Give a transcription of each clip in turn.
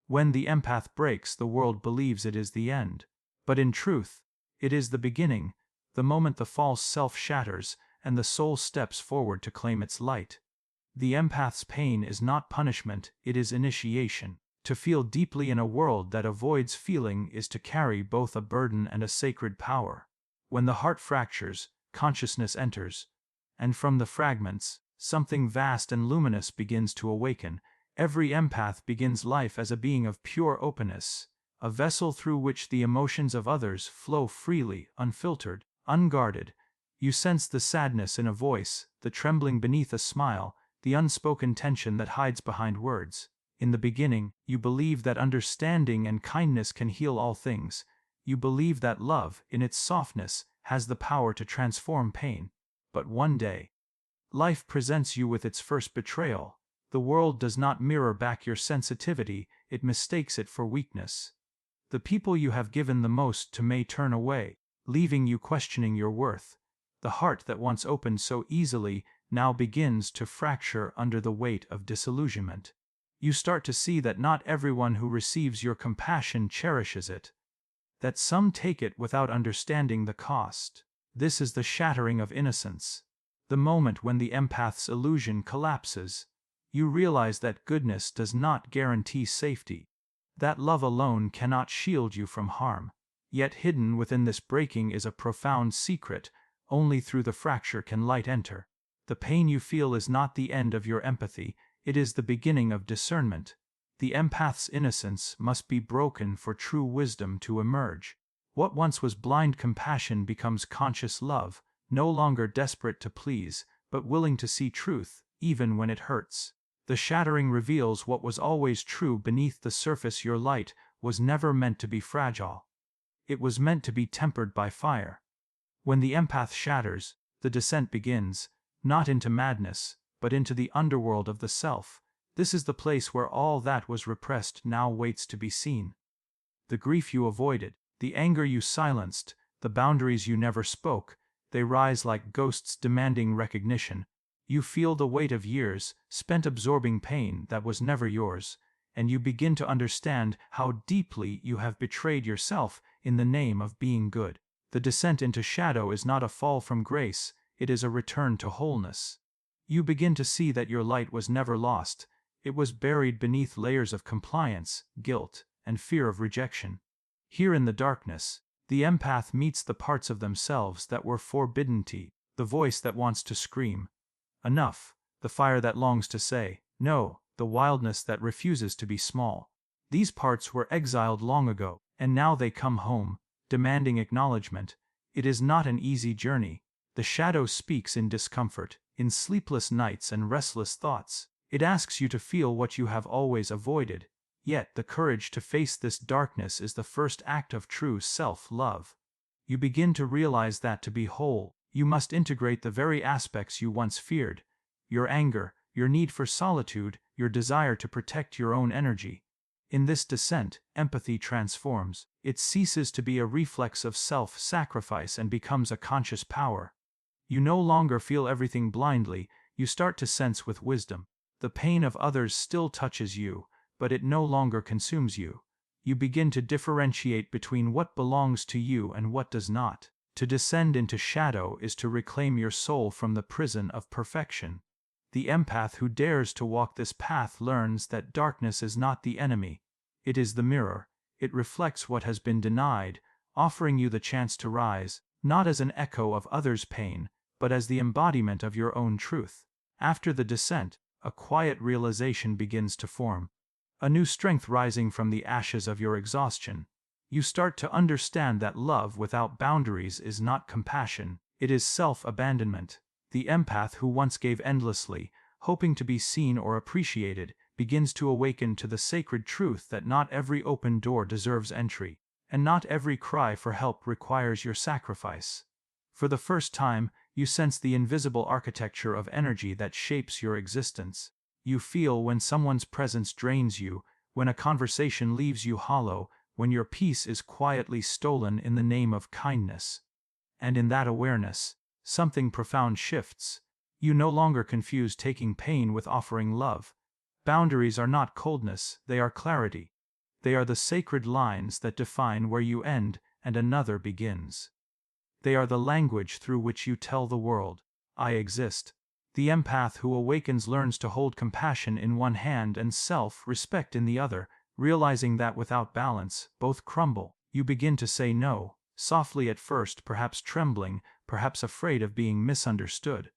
When the empath breaks, the world believes it is the end. But in truth, it is the beginning, the moment the false self shatters and the soul steps forward to claim its light. The empath's pain is not punishment, it is initiation. To feel deeply in a world that avoids feeling is to carry both a burden and a sacred power. When the heart fractures, consciousness enters, and from the fragments, something vast and luminous begins to awaken. Every empath begins life as a being of pure openness, a vessel through which the emotions of others flow freely, unfiltered, unguarded. You sense the sadness in a voice, the trembling beneath a smile, the unspoken tension that hides behind words. In the beginning, you believe that understanding and kindness can heal all things. You believe that love, in its softness, has the power to transform pain. But one day, life presents you with its first betrayal. The world does not mirror back your sensitivity, it mistakes it for weakness. The people you have given the most to may turn away, leaving you questioning your worth. The heart that once opened so easily now begins to fracture under the weight of disillusionment. You start to see that not everyone who receives your compassion cherishes it, that some take it without understanding the cost. This is the shattering of innocence. The moment when the empath's illusion collapses, you realize that goodness does not guarantee safety, that love alone cannot shield you from harm. Yet hidden within this breaking is a profound secret. Only through the fracture can light enter. The pain you feel is not the end of your empathy, it is the beginning of discernment. The empath's innocence must be broken for true wisdom to emerge. What once was blind compassion becomes conscious love, no longer desperate to please, but willing to see truth, even when it hurts. The shattering reveals what was always true beneath the surface. Your light was never meant to be fragile. It was meant to be tempered by fire. When the empath shatters, the descent begins, not into madness, but into the underworld of the self. This is the place where all that was repressed now waits to be seen. The grief you avoided, the anger you silenced, the boundaries you never spoke, they rise like ghosts demanding recognition. You feel the weight of years spent absorbing pain that was never yours, and you begin to understand how deeply you have betrayed yourself in the name of being good. The descent into shadow is not a fall from grace, it is a return to wholeness. You begin to see that your light was never lost, it was buried beneath layers of compliance, guilt, and fear of rejection. Here in the darkness, the empath meets the parts of themselves that were forbidden to, the voice that wants to scream, enough, the fire that longs to say, no, the wildness that refuses to be small. These parts were exiled long ago, and now they come home, demanding acknowledgement. It is not an easy journey. The shadow speaks in discomfort, in sleepless nights and restless thoughts. It asks you to feel what you have always avoided. Yet the courage to face this darkness is the first act of true self-love. You begin to realize that to be whole, you must integrate the very aspects you once feared: your anger, your need for solitude, your desire to protect your own energy. In this descent, empathy transforms. It ceases to be a reflex of self-sacrifice and becomes a conscious power. You no longer feel everything blindly, you start to sense with wisdom. The pain of others still touches you, but it no longer consumes you. You begin to differentiate between what belongs to you and what does not. To descend into shadow is to reclaim your soul from the prison of perfection. The empath who dares to walk this path learns that darkness is not the enemy. It is the mirror. It reflects what has been denied, offering you the chance to rise, not as an echo of others' pain, but as the embodiment of your own truth. After the descent, a quiet realization begins to form. A new strength rising from the ashes of your exhaustion. You start to understand that love without boundaries is not compassion, it is self-abandonment. The empath who once gave endlessly, hoping to be seen or appreciated, begins to awaken to the sacred truth that not every open door deserves entry, and not every cry for help requires your sacrifice. For the first time, you sense the invisible architecture of energy that shapes your existence. You feel when someone's presence drains you, when a conversation leaves you hollow, when your peace is quietly stolen in the name of kindness. And in that awareness, something profound shifts. You no longer confuse taking pain with offering love. Boundaries are not coldness, they are clarity. They are the sacred lines that define where you end and another begins. They are the language through which you tell the world, I exist. The empath who awakens learns to hold compassion in one hand and self-respect in the other, realizing that without balance, both crumble. You begin to say no, softly at first, perhaps trembling, perhaps afraid of being misunderstood.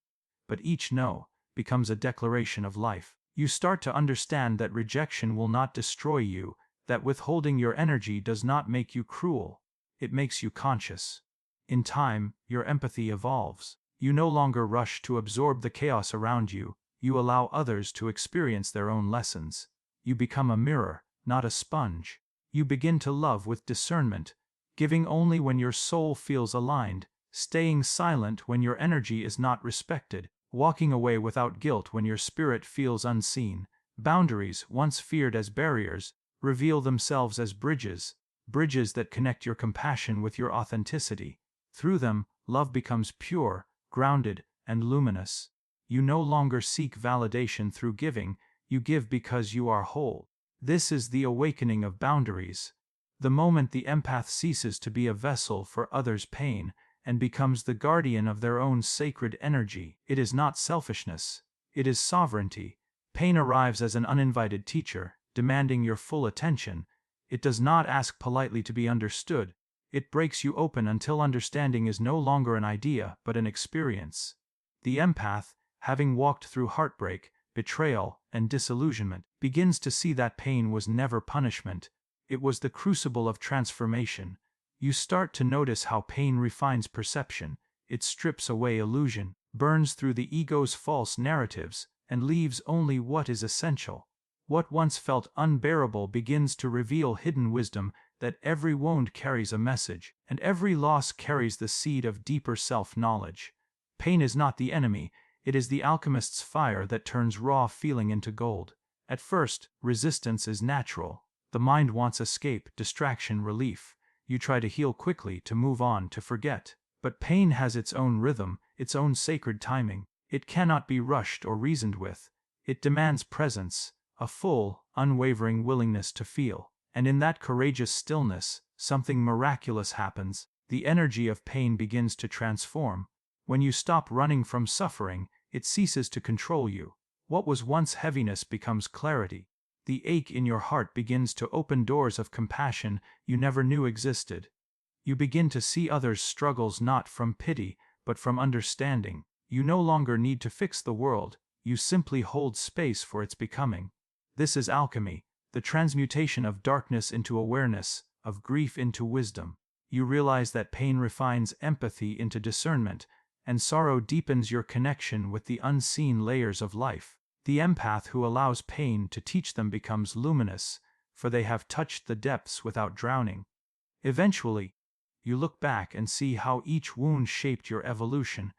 But each no becomes a declaration of life. You start to understand that rejection will not destroy you, that withholding your energy does not make you cruel. It makes you conscious. In time, your empathy evolves. You no longer rush to absorb the chaos around you, you allow others to experience their own lessons. You become a mirror, not a sponge. You begin to love with discernment, giving only when your soul feels aligned, staying silent when your energy is not respected, walking away without guilt when your spirit feels unseen. Boundaries, once feared as barriers, reveal themselves as bridges that connect your compassion with your authenticity. Through them, love becomes pure, grounded, and luminous. You no longer seek validation through giving, you give because you are whole. This is the awakening of boundaries. The moment the empath ceases to be a vessel for others' pain and becomes the guardian of their own sacred energy. It is not selfishness, it is sovereignty. Pain arrives as an uninvited teacher, demanding your full attention. It does not ask politely to be understood. It breaks you open until understanding is no longer an idea but an experience. The empath, having walked through heartbreak, betrayal, and disillusionment, begins to see that pain was never punishment. It was the crucible of transformation. You start to notice how pain refines perception. It strips away illusion, burns through the ego's false narratives, and leaves only what is essential. What once felt unbearable begins to reveal hidden wisdom, that every wound carries a message, and every loss carries the seed of deeper self-knowledge. Pain is not the enemy, it is the alchemist's fire that turns raw feeling into gold. At first, resistance is natural. The mind wants escape, distraction, relief. You try to heal quickly, to move on, to forget. But pain has its own rhythm, its own sacred timing. It cannot be rushed or reasoned with. It demands presence, a full, unwavering willingness to feel. And in that courageous stillness, something miraculous happens. The energy of pain begins to transform. When you stop running from suffering, it ceases to control you. What was once heaviness becomes clarity. The ache in your heart begins to open doors of compassion you never knew existed. You begin to see others' struggles not from pity, but from understanding. You no longer need to fix the world, you simply hold space for its becoming. This is alchemy, the transmutation of darkness into awareness, of grief into wisdom. You realize that pain refines empathy into discernment, and sorrow deepens your connection with the unseen layers of life. The empath who allows pain to teach them becomes luminous, for they have touched the depths without drowning. Eventually, you look back and see how each wound shaped your evolution.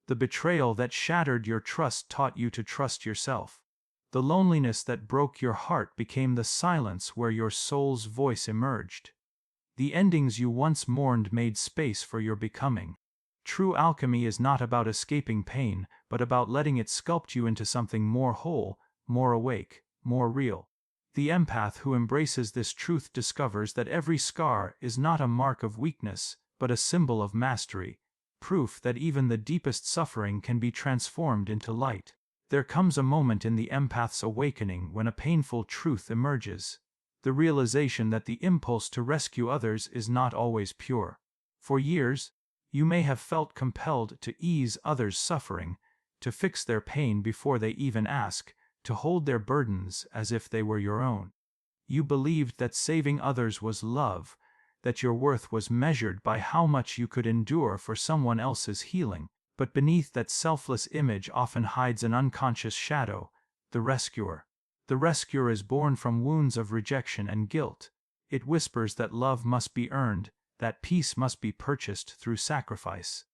The betrayal that shattered your trust taught you to trust yourself. The loneliness that broke your heart became the silence where your soul's voice emerged. The endings you once mourned made space for your becoming. True alchemy is not about escaping pain, but about letting it sculpt you into something more whole, more awake, more real. The empath who embraces this truth discovers that every scar is not a mark of weakness, but a symbol of mastery, proof that even the deepest suffering can be transformed into light. There comes a moment in the empath's awakening when a painful truth emerges. The realization that the impulse to rescue others is not always pure. For years, you may have felt compelled to ease others' suffering, to fix their pain before they even ask, to hold their burdens as if they were your own. You believed that saving others was love, that your worth was measured by how much you could endure for someone else's healing. But beneath that selfless image often hides an unconscious shadow, the rescuer. The rescuer is born from wounds of rejection and guilt. It whispers that love must be earned, that peace must be purchased through sacrifice.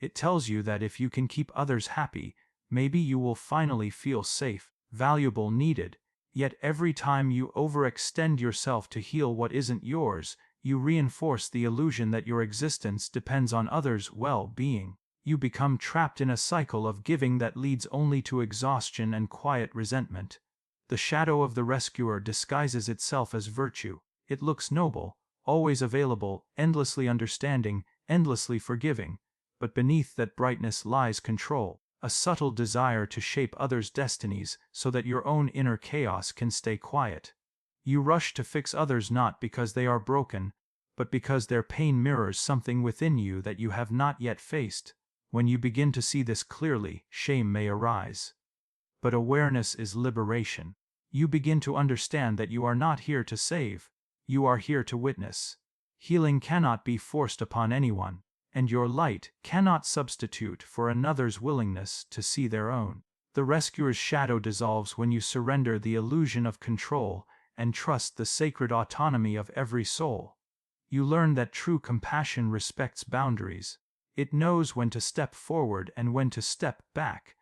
It tells you that if you can keep others happy, maybe you will finally feel safe, valuable, needed. Yet every time you overextend yourself to heal what isn't yours, you reinforce the illusion that your existence depends on others' well-being. You become trapped in a cycle of giving that leads only to exhaustion and quiet resentment. The shadow of the rescuer disguises itself as virtue. It looks noble, always available, endlessly understanding, endlessly forgiving. But beneath that brightness lies control, a subtle desire to shape others' destinies so that your own inner chaos can stay quiet. You rush to fix others not because they are broken, but because their pain mirrors something within you that you have not yet faced. When you begin to see this clearly, shame may arise. But awareness is liberation. You begin to understand that you are not here to save, you are here to witness. Healing cannot be forced upon anyone, and your light cannot substitute for another's willingness to see their own. The rescuer's shadow dissolves when you surrender the illusion of control and trust the sacred autonomy of every soul. You learn that true compassion respects boundaries. It knows when to step forward and when to step back.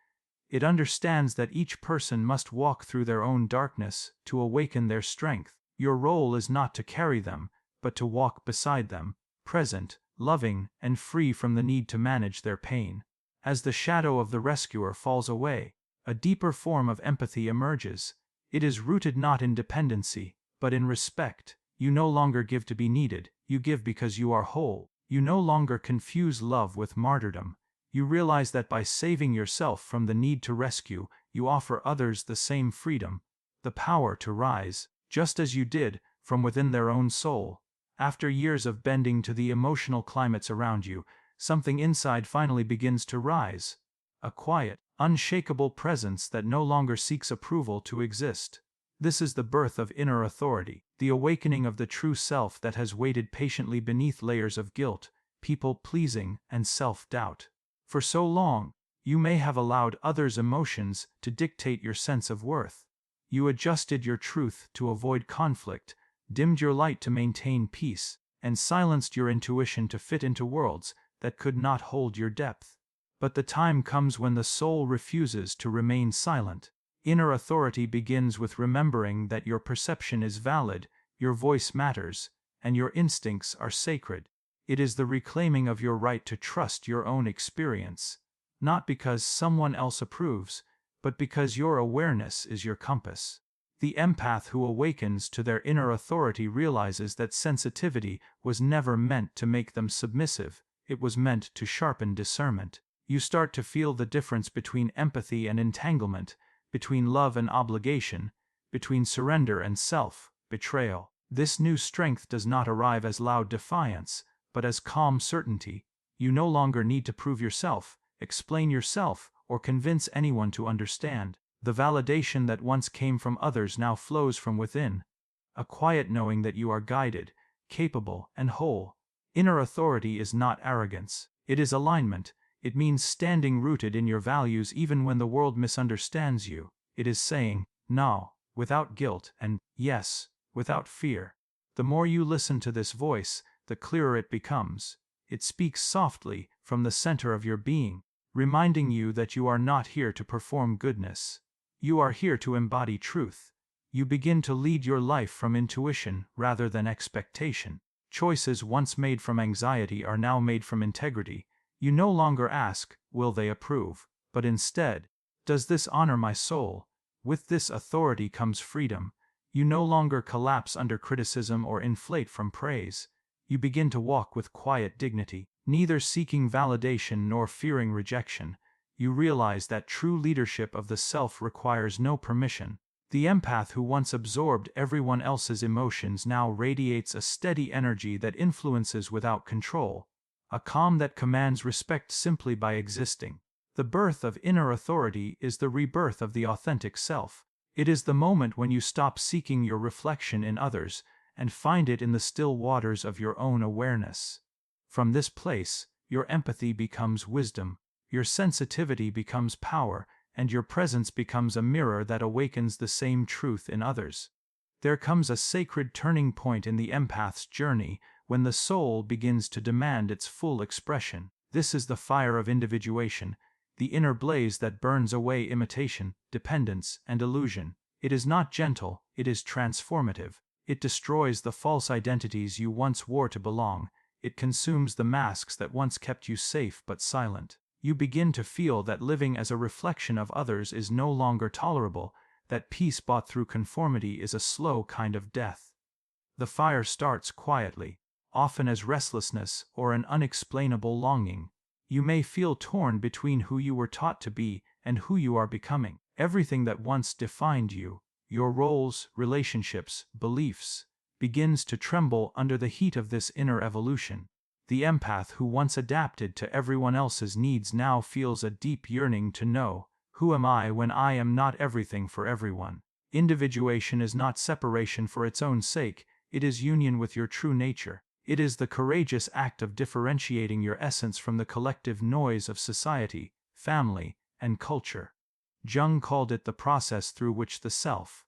It understands that each person must walk through their own darkness to awaken their strength. Your role is not to carry them, but to walk beside them, present, loving, and free from the need to manage their pain. As the shadow of the rescuer falls away, a deeper form of empathy emerges. It is rooted not in dependency, but in respect. You no longer give to be needed, you give because you are whole. You no longer confuse love with martyrdom. You realize that by saving yourself from the need to rescue, you offer others the same freedom, the power to rise, just as you did, from within their own soul. After years of bending to the emotional climates around you, something inside finally begins to rise. A quiet, unshakable presence that no longer seeks approval to exist. This is the birth of inner authority, the awakening of the true self that has waited patiently beneath layers of guilt, people-pleasing, and self-doubt. For so long, you may have allowed others' emotions to dictate your sense of worth. You adjusted your truth to avoid conflict, dimmed your light to maintain peace, and silenced your intuition to fit into worlds that could not hold your depth. But the time comes when the soul refuses to remain silent. Inner authority begins with remembering that your perception is valid, your voice matters, and your instincts are sacred. It is the reclaiming of your right to trust your own experience, not because someone else approves, but because your awareness is your compass. The empath who awakens to their inner authority realizes that sensitivity was never meant to make them submissive, it was meant to sharpen discernment. You start to feel the difference between empathy and entanglement, between love and obligation, between surrender and self-betrayal. This new strength does not arrive as loud defiance, but as calm certainty. You no longer need to prove yourself, explain yourself, or convince anyone to understand. The validation that once came from others now flows from within. A quiet knowing that you are guided, capable, and whole. Inner authority is not arrogance, it is alignment. It means standing rooted in your values even when the world misunderstands you. It is saying, no, without guilt, and yes, without fear. The more you listen to this voice, the clearer it becomes. It speaks softly from the center of your being, reminding you that you are not here to perform goodness. You are here to embody truth. You begin to lead your life from intuition rather than expectation. Choices once made from anxiety are now made from integrity. You no longer ask, will they approve, but instead, does this honor my soul? With this authority comes freedom. You no longer collapse under criticism or inflate from praise. You begin to walk with quiet dignity, neither seeking validation nor fearing rejection. You realize that true leadership of the self requires no permission. The empath who once absorbed everyone else's emotions now radiates a steady energy that influences without control. A calm that commands respect simply by existing. The birth of inner authority is the rebirth of the authentic self. It is the moment when you stop seeking your reflection in others and find it in the still waters of your own awareness. From this place, your empathy becomes wisdom, your sensitivity becomes power, and your presence becomes a mirror that awakens the same truth in others. There comes a sacred turning point in the empath's journey when the soul begins to demand its full expression. This is the fire of individuation, the inner blaze that burns away imitation, dependence, and illusion. It is not gentle, it is transformative. It destroys the false identities you once wore to belong. It consumes the masks that once kept you safe but silent. You begin to feel that living as a reflection of others is no longer tolerable, that peace bought through conformity is a slow kind of death. The fire starts quietly, often as restlessness or an unexplainable longing. You may feel torn between who you were taught to be and who you are becoming. Everything that once defined you, your roles, relationships, beliefs, begins to tremble under the heat of this inner evolution. The empath who once adapted to everyone else's needs now feels a deep yearning to know, who am I when I am not everything for everyone? Individuation is not separation for its own sake, it is union with your true nature. It is the courageous act of differentiating your essence from the collective noise of society, family, and culture. Jung called it the process through which the self,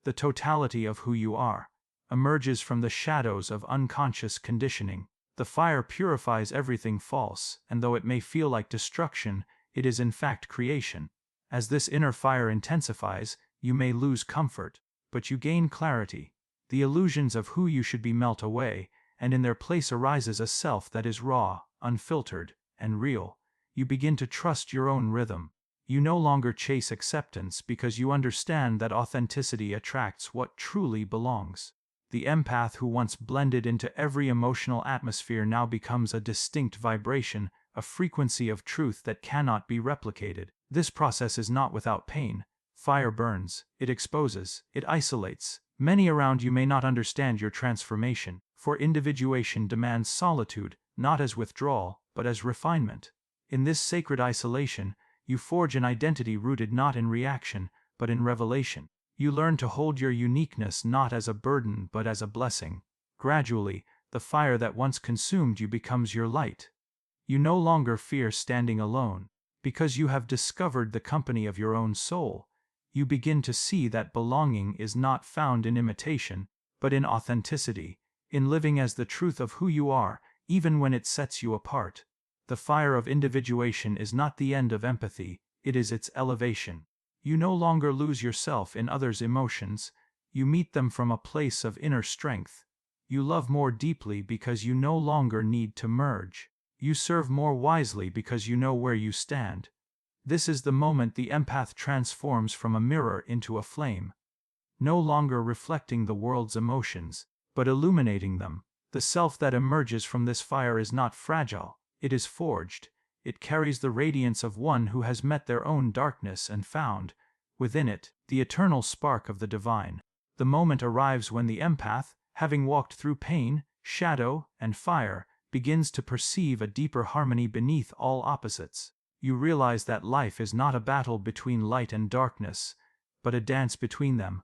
the totality of who you are, emerges from the shadows of unconscious conditioning. The fire purifies everything false, and though it may feel like destruction, it is in fact creation. As this inner fire intensifies, you may lose comfort, but you gain clarity. The illusions of who you should be melt away, and in their place arises a self that is raw, unfiltered, and real. You begin to trust your own rhythm. You no longer chase acceptance because you understand that authenticity attracts what truly belongs. The empath who once blended into every emotional atmosphere now becomes a distinct vibration, a frequency of truth that cannot be replicated. This process is not without pain. Fire burns, it exposes, it isolates. Many around you may not understand your transformation, for individuation demands solitude, not as withdrawal, but as refinement. In this sacred isolation, you forge an identity rooted not in reaction, but in revelation. You learn to hold your uniqueness not as a burden but as a blessing. Gradually, the fire that once consumed you becomes your light. You no longer fear standing alone. Because you have discovered the company of your own soul, you begin to see that belonging is not found in imitation, but in authenticity, in living as the truth of who you are, even when it sets you apart. The fire of individuation is not the end of empathy, it is its elevation. You no longer lose yourself in others' emotions, you meet them from a place of inner strength. You love more deeply because you no longer need to merge. You serve more wisely because you know where you stand. This is the moment the empath transforms from a mirror into a flame, no longer reflecting the world's emotions, but illuminating them. The self that emerges from this fire is not fragile, it is forged. It carries the radiance of one who has met their own darkness and found, within it, the eternal spark of the divine. The moment arrives when the empath, having walked through pain, shadow, and fire, begins to perceive a deeper harmony beneath all opposites. You realize that life is not a battle between light and darkness, but a dance between them.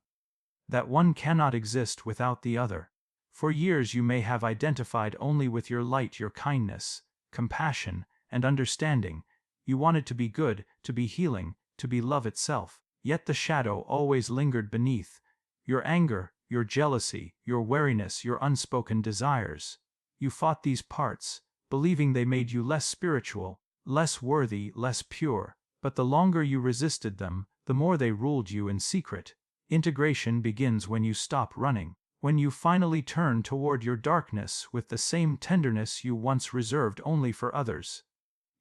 That one cannot exist without the other. For years you may have identified only with your light, your kindness, compassion, and understanding. You wanted to be good, to be healing, to be love itself. Yet the shadow always lingered beneath. Your anger, your jealousy, your wariness, your unspoken desires. You fought these parts, believing they made you less spiritual, less worthy, less pure. But the longer you resisted them, the more they ruled you in secret. Integration begins when you stop running, when you finally turn toward your darkness with the same tenderness you once reserved only for others.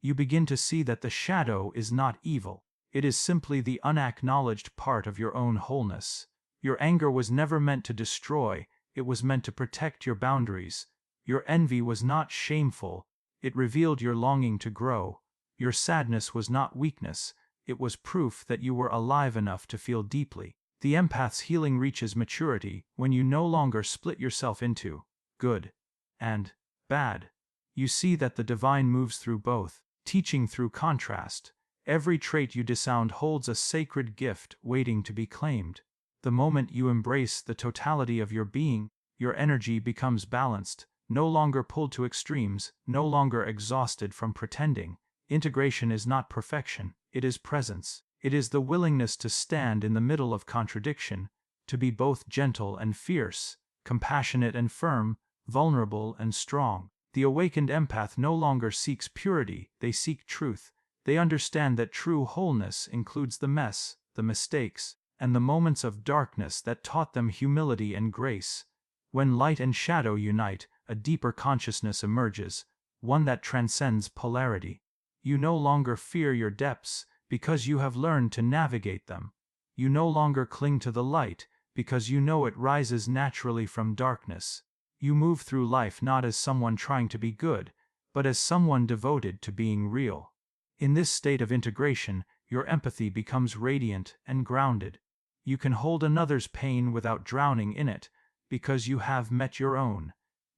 You begin to see that the shadow is not evil. It is simply the unacknowledged part of your own wholeness. Your anger was never meant to destroy, it was meant to protect your boundaries. Your envy was not shameful, it revealed your longing to grow. Your sadness was not weakness, it was proof that you were alive enough to feel deeply. The empath's healing reaches maturity when you no longer split yourself into good and bad. You see that the divine moves through both, teaching through contrast. Every trait you disowned holds a sacred gift waiting to be claimed. The moment you embrace the totality of your being, your energy becomes balanced, no longer pulled to extremes, no longer exhausted from pretending. Integration is not perfection, it is presence. It is the willingness to stand in the middle of contradiction, to be both gentle and fierce, compassionate and firm, vulnerable and strong. The awakened empath no longer seeks purity, they seek truth. They understand that true wholeness includes the mess, the mistakes, and the moments of darkness that taught them humility and grace. When light and shadow unite, a deeper consciousness emerges, one that transcends polarity. You no longer fear your depths, because you have learned to navigate them. You no longer cling to the light, because you know it rises naturally from darkness. You move through life not as someone trying to be good, but as someone devoted to being real. In this state of integration, your empathy becomes radiant and grounded. You can hold another's pain without drowning in it, because you have met your own.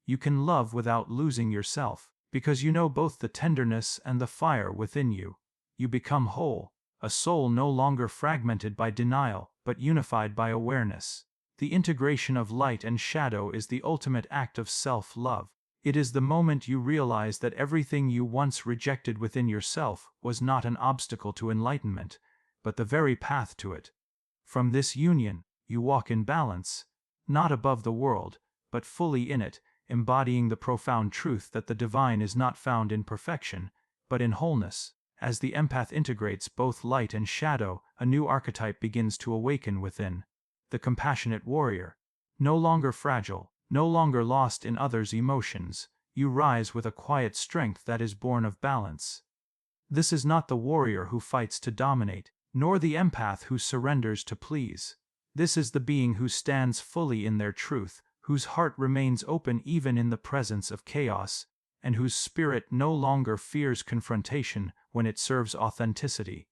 You can love without losing yourself, because you know both the tenderness and the fire within you. You become whole, a soul no longer fragmented by denial, but unified by awareness. The integration of light and shadow is the ultimate act of self-love. It is the moment you realize that everything you once rejected within yourself was not an obstacle to enlightenment, but the very path to it. From this union, you walk in balance, not above the world, but fully in it, embodying the profound truth that the divine is not found in perfection, but in wholeness. As the empath integrates both light and shadow, a new archetype begins to awaken within. The compassionate warrior. No longer fragile, no longer lost in others' emotions, you rise with a quiet strength that is born of balance. This is not the warrior who fights to dominate, nor the empath who surrenders to please. This is the being who stands fully in their truth, whose heart remains open even in the presence of chaos, and whose spirit no longer fears confrontation when it serves authenticity.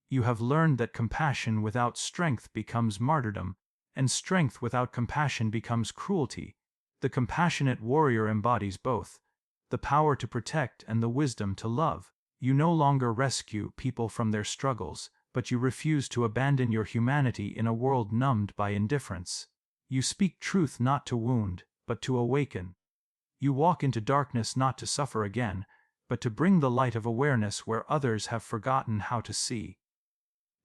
You have learned that compassion without strength becomes martyrdom, and strength without compassion becomes cruelty. The compassionate warrior embodies both, the power to protect and the wisdom to love. You no longer rescue people from their struggles, but you refuse to abandon your humanity in a world numbed by indifference. You speak truth not to wound, but to awaken. You walk into darkness not to suffer again, but to bring the light of awareness where others have forgotten how to see.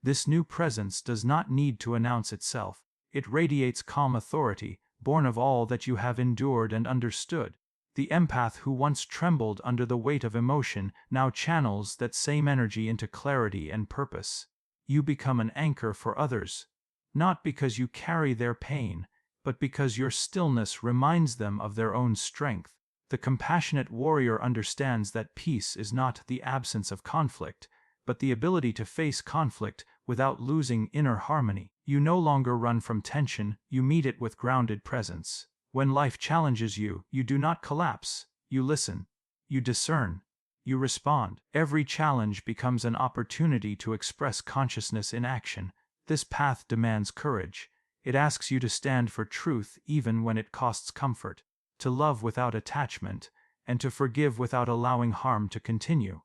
This new presence does not need to announce itself. It radiates calm authority, born of all that you have endured and understood. The empath who once trembled under the weight of emotion now channels that same energy into clarity and purpose. You become an anchor for others, not because you carry their pain, but because your stillness reminds them of their own strength. The compassionate warrior understands that peace is not the absence of conflict, but the ability to face conflict without losing inner harmony. You no longer run from tension, you meet it with grounded presence. When life challenges you, you do not collapse, you listen, you discern, you respond. Every challenge becomes an opportunity to express consciousness in action. This path demands courage. It asks you to stand for truth even when it costs comfort, to love without attachment, and to forgive without allowing harm to continue.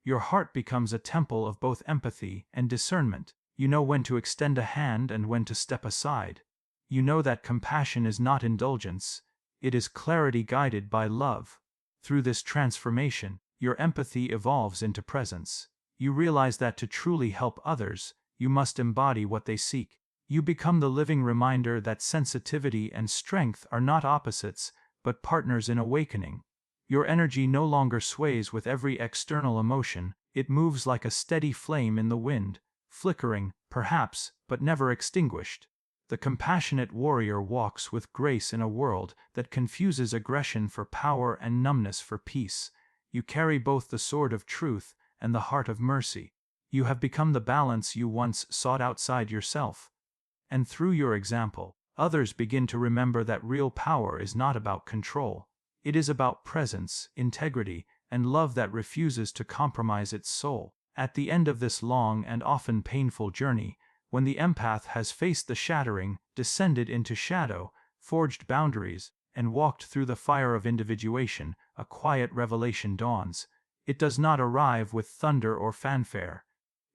Your heart becomes a temple of both empathy and discernment. You know when to extend a hand and when to step aside. You know that compassion is not indulgence, it is clarity guided by love. Through this transformation, your empathy evolves into presence. You realize that to truly help others, you must embody what they seek. You become the living reminder that sensitivity and strength are not opposites, but partners in awakening. Your energy no longer sways with every external emotion, it moves like a steady flame in the wind, flickering, perhaps, but never extinguished. The compassionate warrior walks with grace in a world that confuses aggression for power and numbness for peace. You carry both the sword of truth and the heart of mercy. You have become the balance you once sought outside yourself. And through your example, others begin to remember that real power is not about control. It is about presence, integrity, and love that refuses to compromise its soul. At the end of this long and often painful journey, when the empath has faced the shattering, descended into shadow, forged boundaries, and walked through the fire of individuation, a quiet revelation dawns. It does not arrive with thunder or fanfare.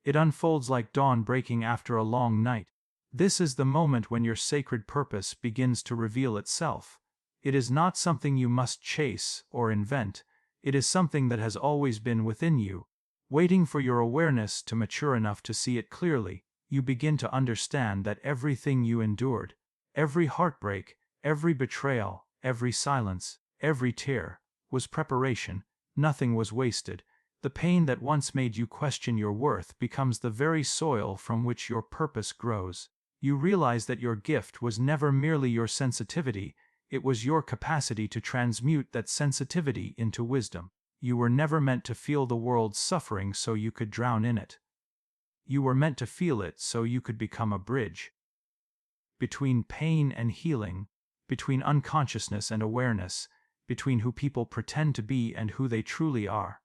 It unfolds like dawn breaking after a long night. This is the moment when your sacred purpose begins to reveal itself. It is not something you must chase or invent. It is something that has always been within you, waiting for your awareness to mature enough to see it clearly. You begin to understand that everything you endured, every heartbreak, every betrayal, every silence, every tear, was preparation. Nothing was wasted. The pain that once made you question your worth becomes the very soil from which your purpose grows. You realize that your gift was never merely your sensitivity, it was your capacity to transmute that sensitivity into wisdom. You were never meant to feel the world's suffering so you could drown in it. You were meant to feel it so you could become a bridge. between pain and healing, between unconsciousness and awareness, between who people pretend to be and who they truly are.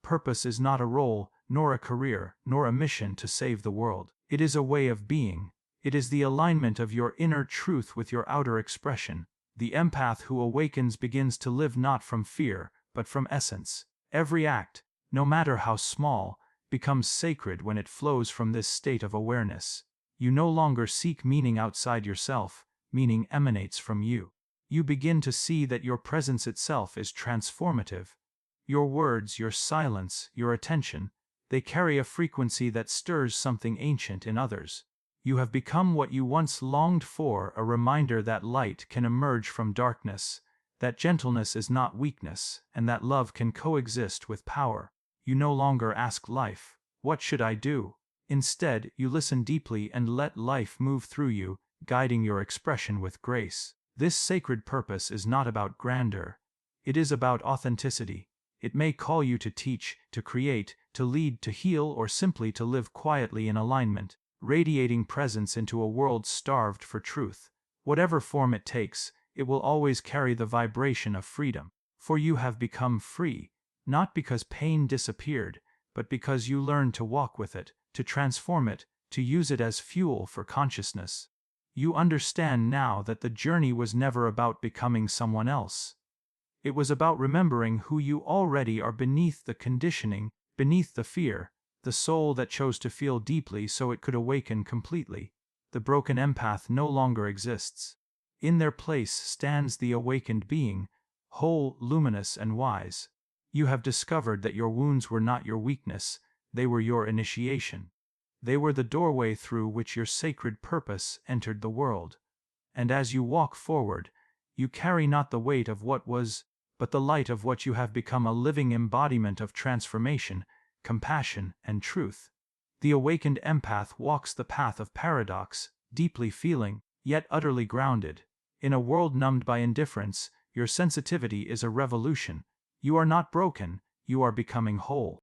Purpose is not a role, nor a career, nor a mission to save the world. It is a way of being. It is the alignment of your inner truth with your outer expression. The empath who awakens begins to live not from fear, but from essence. Every act, no matter how small, becomes sacred when it flows from this state of awareness. You no longer seek meaning outside yourself, meaning emanates from you. You begin to see that your presence itself is transformative. Your words, your silence, your attention, they carry a frequency that stirs something ancient in others. You have become what you once longed for, a reminder that light can emerge from darkness, that gentleness is not weakness, and that love can coexist with power. You no longer ask life, "What should I do?" Instead, you listen deeply and let life move through you, guiding your expression with grace. This sacred purpose is not about grandeur. It is about authenticity. It may call you to teach, to create, to lead, to heal, or simply to live quietly in alignment, radiating presence into a world starved for truth. Whatever form it takes, it will always carry the vibration of freedom. For you have become free, not because pain disappeared, but because you learned to walk with it, to transform it, to use it as fuel for consciousness. You understand now that the journey was never about becoming someone else. It was about remembering who you already are beneath the conditioning, beneath the fear, the soul that chose to feel deeply so it could awaken completely. The broken empath no longer exists. In their place stands the awakened being, whole, luminous, and wise. You have discovered that your wounds were not your weakness, they were your initiation. They were the doorway through which your sacred purpose entered the world. And as you walk forward, you carry not the weight of what was, but the light of what you have become, a living embodiment of transformation, compassion, and truth. The awakened empath walks the path of paradox, deeply feeling, yet utterly grounded. In a world numbed by indifference, your sensitivity is a revolution. You are not broken, you are becoming whole.